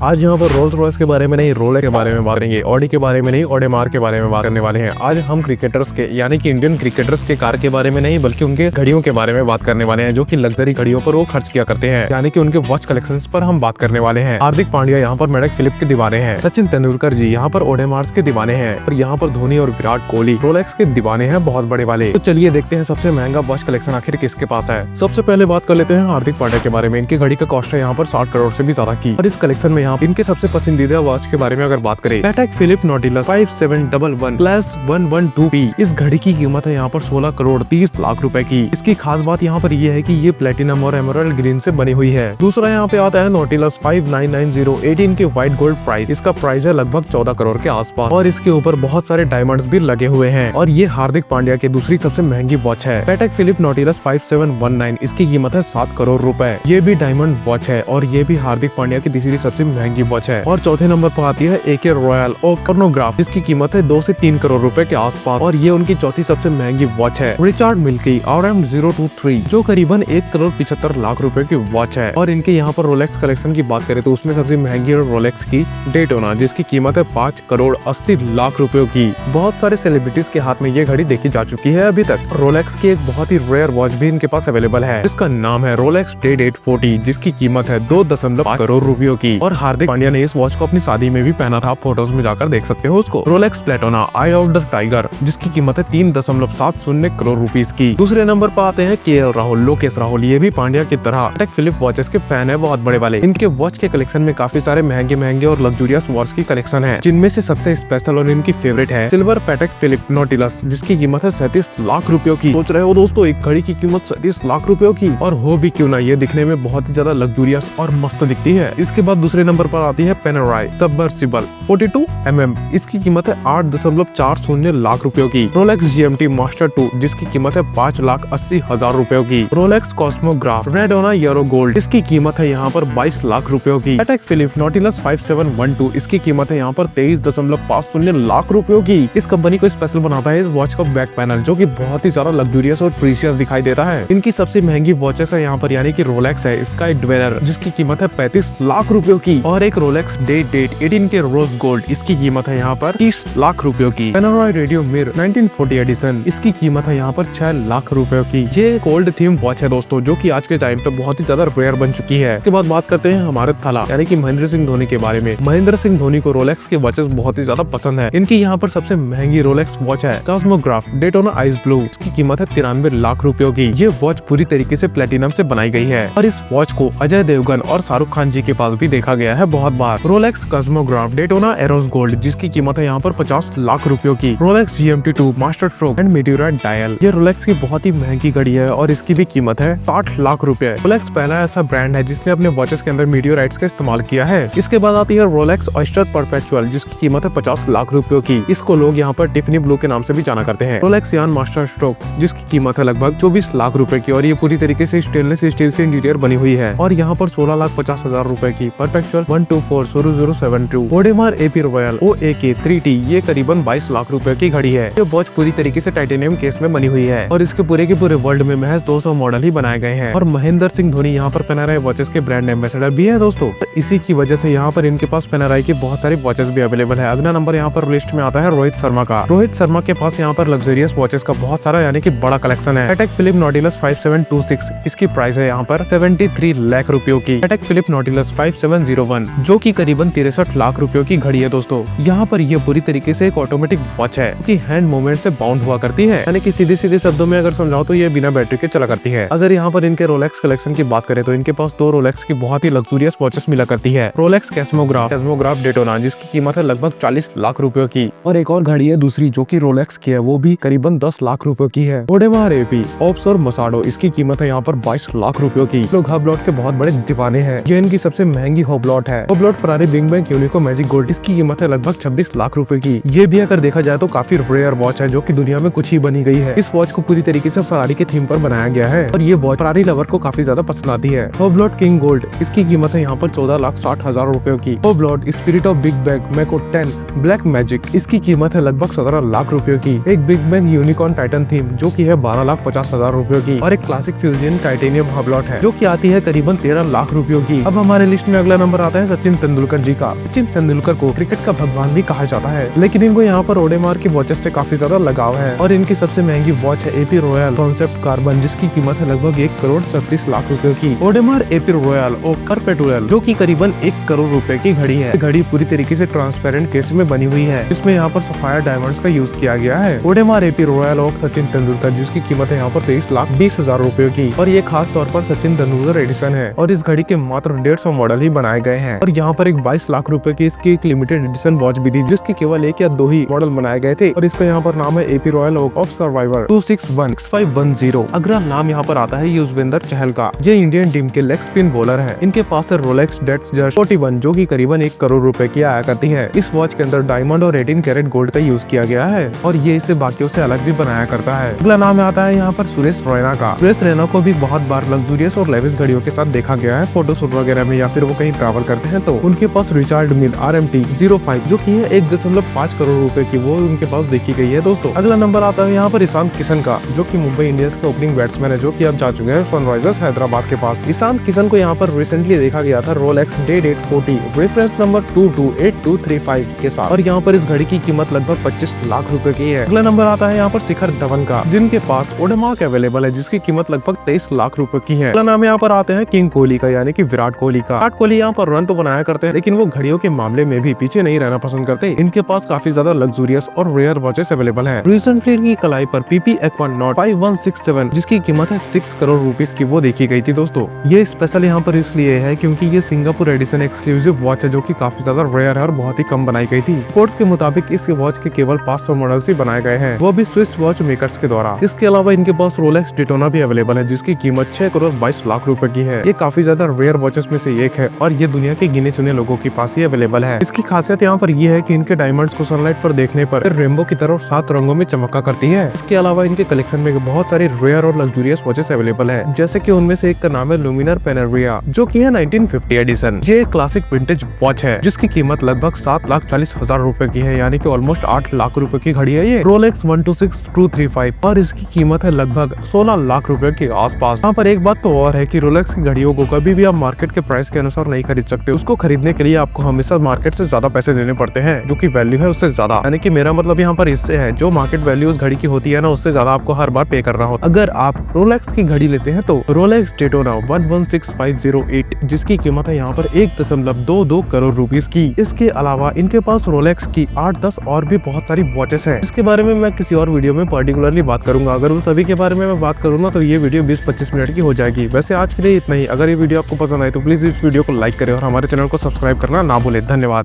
आज यहाँ पर रोल्स रॉयस के बारे में नहीं, रोलेक्स के बारे में बात करेंगे। ऑडी के बारे में नहीं, ऑडेमार के बारे में बात करने वाले हैं। आज हम क्रिकेटर्स के यानी कि इंडियन क्रिकेटर्स के कार के बारे में नहीं बल्कि उनके घड़ियों के बारे में बात करने वाले हैं, जो कि लग्जरी घड़ियों पर वो खर्च किया करते हैं, यानी कि उनके वॉच कलेक्शंस पर हम बात करने वाले हैं। हार्दिक पांड्या यहाँ पर मेडक फिलिप के दीवाने हैं। सचिन तेंदुलकर जी यहाँ पर ऑडेमार्स के दीवाने हैं और यहाँ पर धोनी और विराट कोहली रोलेक्स के दीवाने हैं, बहुत बड़े वाले। तो चलिए देखते हैं सबसे महंगा वॉच कलेक्शन आखिर किसके पास है। सबसे पहले बात कर लेते हैं हार्दिक पांड्या के बारे में। इनकी घड़ी का कॉस्ट है यहाँ पर 60 करोड़ से भी ज्यादा की। और इस कलेक्शन में यहाँ इनके सबसे पसंदीदा वॉच के बारे में अगर बात करें, पैटेक फिलिप नॉटिलस 5711+112P। इस घड़ी की कीमत है यहाँ पर 16 करोड़ 30 लाख रुपए की। इसकी खास बात यहाँ पर ये है कि ये प्लेटिनम और एमराल्ड ग्रीन से बनी हुई है। दूसरा यहाँ पे आता है नॉटिलस 599018 के व्हाइट गोल्ड प्राइस। इसका प्राइस है लगभग 14 करोड़ के आसपास और इसके ऊपर बहुत सारे डायमंड्स भी लगे हुए हैं। और ये हार्दिक पांड्या की दूसरी सबसे महंगी वॉच है। पैटेक फिलिप नॉटिलस 5719, इसकी कीमत है 7 करोड़ रुपए। ये भी डायमंड वॉच है और ये भी हार्दिक पांड्या की तीसरी सबसे महंगी वॉच है। और चौथे नंबर पर आती है AK रॉयल ओकर्नोग्राफ। इसकी कीमत है 2 से 3 करोड़ रुपए के आसपास और ये उनकी चौथी सबसे महंगी वॉच है। रिचार्ड मिल्की RM023, जो करीबन 1 करोड़ 75 लाख रुपए की वॉच है। और इनके यहाँ पर रोलेक्स कलेक्शन की बात करें तो उसमें सबसे महंगी है रोलेक्स की डेटोना, जिसकी कीमत है 5 करोड़ 80 लाख रुपयों की। बहुत सारे सेलिब्रिटीज के हाथ में ये घड़ी देखी जा चुकी है अभी तक। रोलेक्स की एक बहुत ही रेयर वॉच भी इनके पास अवेलेबल है, जिसका नाम है रोलेक्स डेट 840, जिसकी कीमत है 2.5 करोड़ रुपयों की। और हार्दिक पांड्या ने इस वॉच को अपनी शादी में भी पहना था। आप फोटोज में जाकर देख सकते हो उसको। Rolex Daytona Eye of the Tiger, जिसकी कीमत है 3.70 करोड़ रुपीस की। दूसरे नंबर पर आते हैं KL राहुल, लोकेश राहुल। ये भी पांड्या की तरह पैटेक फिलिप वॉचेस के फैन है, बहुत बड़े वाले। इनके वॉच के कलेक्शन में काफी सारे महंगे और लग्जूरियस वॉच की कलेक्शन है, जिनमें से सबसे स्पेशल और इनकी फेवरेट है सिल्वर पैटेक फिलिप नॉटिलस, जिसकी कीमत है 37 लाख रुपयों की। सोच रहे हो दोस्तों, एक घड़ी की कीमत 37 लाख रुपयों की, और हो भी क्यों ना, ये दिखने में बहुत ही ज्यादा लग्जूरियस और मस्त दिखती है। इसके बाद दूसरे नंबर पर आती है पेनेराई सबमर्सिबल 42mm। इसकी कीमत है 8.40 लाख रुपयों की। रोलेक्स GMT मास्टर 2, जिसकी कीमत है 5,80,000 रुपयों की। रोलेक्स कॉस्मोग्राफ रेडोना यूरो गोल्ड, इसकी कीमत है यहाँ पर 22 लाख रुपयों की। पैटेक फिलिप नॉटिलस 5712, इसकी कीमत है यहाँ पर 23.50 लाख रुपयों की। इस कंपनी को स्पेशल बनाता है इस वॉच का बैक पैनल, जो कि बहुत ही ज्यादा लग्जूरियस और प्रीशियस दिखाई देता है। इनकी सबसे महंगी वॉचेस है यहाँ पर, यानी कि रोलेक्स है इसका एक ड्वेलर, जिसकी कीमत है 35 लाख रुपयों की। और एक रोलेक्स डेट 18 के रोज गोल्ड, इसकी कीमत है यहाँ पर 30 लाख रुपयों की। पेनोराय रेडियो मिर 1940 एडिशन, इसकी कीमत है यहाँ पर 6 लाख रुपयों की। ये एक ओल्ड थीम वॉच है दोस्तों, जो कि आज के टाइम पे बहुत ही ज्यादा रेयर बन चुकी है। इसके बाद बात करते हैं हमारे थाला यानी कि महेंद्र सिंह धोनी के बारे में। महेंद्र सिंह धोनी को रोलेक्स के वॉचेस बहुत ही ज्यादा पसंद है। इनकी यहाँ पर सबसे महंगी रोलेक्स वॉच है कॉस्मोग्राफ डेटोना आइस ब्लू, इसकी कीमत है 93 लाख रुपयों की। ये वॉच पूरी तरीके से प्लेटिनम से बनाई गई है और इस वॉच को अजय देवगन और शाहरुख खान जी के पास भी देखा गया है बहुत बार। रोलेक्स कॉस्मोग्राफ डेटोना एरोस गोल्ड, जिसकी कीमत है यहाँ पर 50 लाख रुपयों की। Rolex GMT 2 master stroke and meteorite dial, ये रोलेक्स की बहुत ही महंगी घड़ी है और इसकी भी कीमत है 60 लाख रुपए। रोलेक्स पहला ऐसा ब्रांड है जिसने अपने वॉचेस के अंदर मीटियोराइट्स का इस्तेमाल किया है। इसके बाद आती है रोलेक्स ऑयस्टर परपेचुअल, जिसकी कीमत है 50 लाख रुपयों की। इसको लोग यहाँ पर टिफनी ब्लू के नाम से भी जाना करते हैं। रोलेक्स यान मास्टर स्ट्रोक, जिसकी कीमत है लगभग 24 लाख रुपए की और ये पूरी तरीके से स्टेनलेस स्टील से इंटीरियर बनी हुई है। और यहाँ पर 16,50,000 रुपए की perpetual 1240072। ऑडेमार AP royal OAK 3T, ये करीबन 22 लाख रुपए की घड़ी है। ये वॉच पूरी तरीके से टाइटेनियम केस में बनी हुई है और इसके पूरे के पूरे वर्ल्ड में महज 200 मॉडल ही बनाए गए हैं। और महेंद्र सिंह धोनी यहाँ पर पेनेराई वॉचेस के ब्रांड एम्बेसडर भी है दोस्तों। इसी की वजह से यहाँ पर इनके पास पेनेराई के बहुत सारे वॉचेस भी अवेलेबल है। अगला नंबर यहाँ पर लिस्ट में आता है रोहित शर्मा का। रोहित शर्मा के पास यहाँ पर लग्जरियस वॉचेस का बहुत सारा यानी कि बड़ा कलेक्शन है। पैटेक फिलिप नॉटिलस 5726, इसकी प्राइस है यहाँ पर 73 लाख रुपयों की। पैटेक फिलिप नॉटिलस 5701, जो कि करीबन 63 लाख रुपयों की घड़ी है दोस्तों। यहाँ पर ये पूरी तरीके से एक ऑटोमेटिक वॉच है कि हैंड मूवमेंट से बाउंड हुआ करती है, यानी कि सीधे शब्दों में अगर समझाओ तो ये बिना बैटरी के चला करती है। अगर यहाँ पर इनके रोलेक्स कलेक्शन की बात करें तो इनके पास 2 रोलेक्स की बहुत ही लग्जूरियस वॉचेस मिला करती है। रोलेक्स कॉस्मोग्राफ डेटोना, जिसकी कीमत है लगभग 40 लाख रुपयों की। और एक और घड़ी है दूसरी जो कि रोलेक्स की है, वो भी करीबन 10 लाख रुपयों की है। ऑडेमार AP ऑप्सर मसाडो, इसकी कीमत है यहाँ पर 22 लाख रुपयों की। लोग हबलॉट के बहुत बड़े दीवाने हैं। ये इनकी सबसे महंगी हबलॉट है। Hublot Ferrari Big Bang Unico Magic Gold, इसकी कीमत है लगभग 26 लाख रुपए की। ये भी अगर देखा जाए तो काफी रेयर वॉच है, जो कि दुनिया में कुछ ही बनी गई है। इस वॉच को पूरी तरीके से फरारी के थीम पर बनाया गया है और ये वॉच फरारी लवर को काफी ज्यादा पसंद आती है। हबलॉट किंग गोल्ड, इसकी कीमत है यहाँ पर 14,60,000 रुपयों की। Hublot Spirit of Big Bang Meca 10 black magic, इसकी कीमत है लगभग 17 लाख रुपयों की। एक Big Bang Unicorn Titan theme, जो की है 12,50,000 रुपयों की। और एक क्लासिक फ्यूजन टाइटेनियम हबलॉट है, जो की आती है करीबन 13 लाख रुपयों की। अब हमारे लिस्ट में अगला नंबर आता है सचिन तेंदुलकर जी का। सचिन तेंदुलकर को क्रिकेट का भगवान भी कहा जाता है, लेकिन इनको यहाँ पर ओडेमार की वॉचेस से काफी ज्यादा लगाव है और इनकी सबसे महंगी वॉच है एपी रॉयल कॉन्सेप्ट कार्बन, जिसकी कीमत है लगभग 1,36,00,000 रुपए की। ओडेमार एपी रॉयल और परपेटुअल जो की करीबन 1 करोड़ रुपए की घड़ी है। घड़ी पूरी तरीके से ट्रांसपेरेंट केस में बनी हुई है, इसमें यहाँ पर सफायर डायमंड्स का यूज किया गया है। ओडेमार एपी रॉयल और सचिन तेंदुलकर जिसकी कीमत है यहाँ पर 23,20,000 रुपए की, और ये खास तौर पर सचिन तेंदुलकर एडिशन है और इस घड़ी के मात्र 150 मॉडल ही बनाए गए हैं। और यहाँ पर एक 22 लाख रुपए की इसकी एक लिमिटेड एडिशन वॉच भी थी, जिसके केवल 1 या 2 ही मॉडल बनाए गए थे, और इसका यहाँ पर नाम है एपी रॉयल ऑफ सर्वाइवर 2616510। अगला नाम यहाँ पर आता है युजवेंद्र चहल का। ये इंडियन टीम के लेग स्पिन बॉलर है। इनके पास है रोलेक्स डेथ जस्ट 41 जो की करीबन 1 करोड़ रुपए की आया करती है। इस वॉच के अंदर डायमंड और 18 कैरेट गोल्ड का यूज किया गया है और ये इसे बाकियों से अलग भी बनाया करता है। अगला नाम आता है यहाँ पर सुरेश रैना का। सुरेश रैना को भी बहुत बार लग्जूरियस और लेविस घड़ियों के साथ देखा गया है फोटोशूट वगैरह में, या फिर वो कहीं ट्रैवल करते हैं तो उनके पास रिचार्ड मिल RMT 05 जो की है 1.5 करोड़ रुपए की, वो उनके पास देखी गई है दोस्तों। अगला नंबर आता है यहाँ पर ईशांत किशन का, जो की मुंबई इंडियंस के ओपनिंग बैट्समैन है, जो की अब जा चुके हैं सनराइजर्स हैदराबाद के पास। ईशांत किशन को यहाँ पर रिसेंटली देखा गया था रोलेक्स डेट 840 रेफरेंस नंबर 228235 के साथ, और यहाँ पर इस घड़ी की कीमत लगभग 25 लाख रुपए की है। अगला नंबर आता है यहाँ पर शिखर धवन का, जिनके पास ओडेमार्क अवेलेबल है, जिसकी कीमत लगभग 23 लाख रुपए की है। अगला नाम यहाँ पर आते हैं किंग कोहली का, यानी कि विराट कोहली का। विराट कोहली यहाँ पर रन तो बनाया करते हैं, लेकिन वो घड़ियों के मामले में भी पीछे नहीं रहना पसंद करते। इनके पास काफी ज्यादा लग्जूरियस और रेयर वॉचेस अवेलेबल है। रिसेंटली इनकी कलाई पर PP Aqua Knot 5167 जिसकी कीमत है 6 करोड़ रुपीस की, वो देखी गई थी दोस्तों। ये स्पेशल यहाँ पर इसलिए है क्योंकि ये सिंगापुर एडिशन एक्सक्लूसिव वॉच है, जो की काफी ज्यादा रेयर है और बहुत ही कम बनाई गई थी। रिपोर्ट्स के मुताबिक इस वॉच के केवल 500 मॉडल्स ही बनाए गए हैं, वो भी स्विस वॉच मेकर्स के द्वारा। इसके अलावा इनके पास रोलेक्स डेटोना भी अवेलेबल है, जिसकी कीमत 6 करोड़ 22 लाख रुपए की है। ये काफी ज्यादा रेयर वॉचेस में से एक है और ये दुनिया के गिने चुने लोगों के पास ही अवेलेबल है। इसकी खासियत यहाँ पर ये है कि इनके डायमंड्स को सनलाइट पर देखने पर रेनबो की तरह 7 रंगों में चमका करती है। इसके अलावा इनके कलेक्शन में बहुत सारी रेयर और लग्जूरियस वॉचेस अवेलेबल है, जैसे कि उनमें से एक का नाम है लुमिनर पेनरिया, जो की है 1950 एडिशन। ये क्लासिक विंटेज वॉच है, जिसकी कीमत लगभग 7,40,000 रुपए की है, यानी कि ऑलमोस्ट 8 लाख रुपए की घड़ी है ये। रोलेक्स 126235 और इसकी कीमत है लगभग 16 लाख रुपए के आसपास। यहाँ पर एक बात तो और है कि रोलेक्स की घड़ियों को कभी भी आप मार्केट के प्राइस के अनुसार नहीं खरीद सकते। उसको खरीदने के लिए आपको हमेशा मार्केट से ज्यादा पैसे देने पड़ते हैं, जो कि वैल्यू है उससे ज्यादा। यानी कि मेरा मतलब यहाँ पर इससे है, जो मार्केट वैल्यू उस घड़ी की होती है ना, उससे ज्यादा आपको हर बार पे करना हो। अगर आप रोलेक्स की घड़ी लेते हैं तो रोलेक्स डेटोना 116508 जिसकी कीमत है यहाँ पर 1.22 करोड़ रुपीस की। इसके अलावा इनके पास रोलेक्स की 8-10 और भी बहुत सारी वॉचेस है, इसके बारे में मैं किसी और वीडियो में पर्टिकुलरली बात करूंगा। अगर उन सभी के बारे में मैं बात करूँ ना तो ये वीडियो 20-25 मिनट की हो जाएगी। वैसे आज के लिए इतना ही। अगर ये वीडियो आपको पसंद आए तो प्लीज इस वीडियो को लाइक करें और हमारे चैनल को सब्सक्राइब करना ना भूलें। धन्यवाद।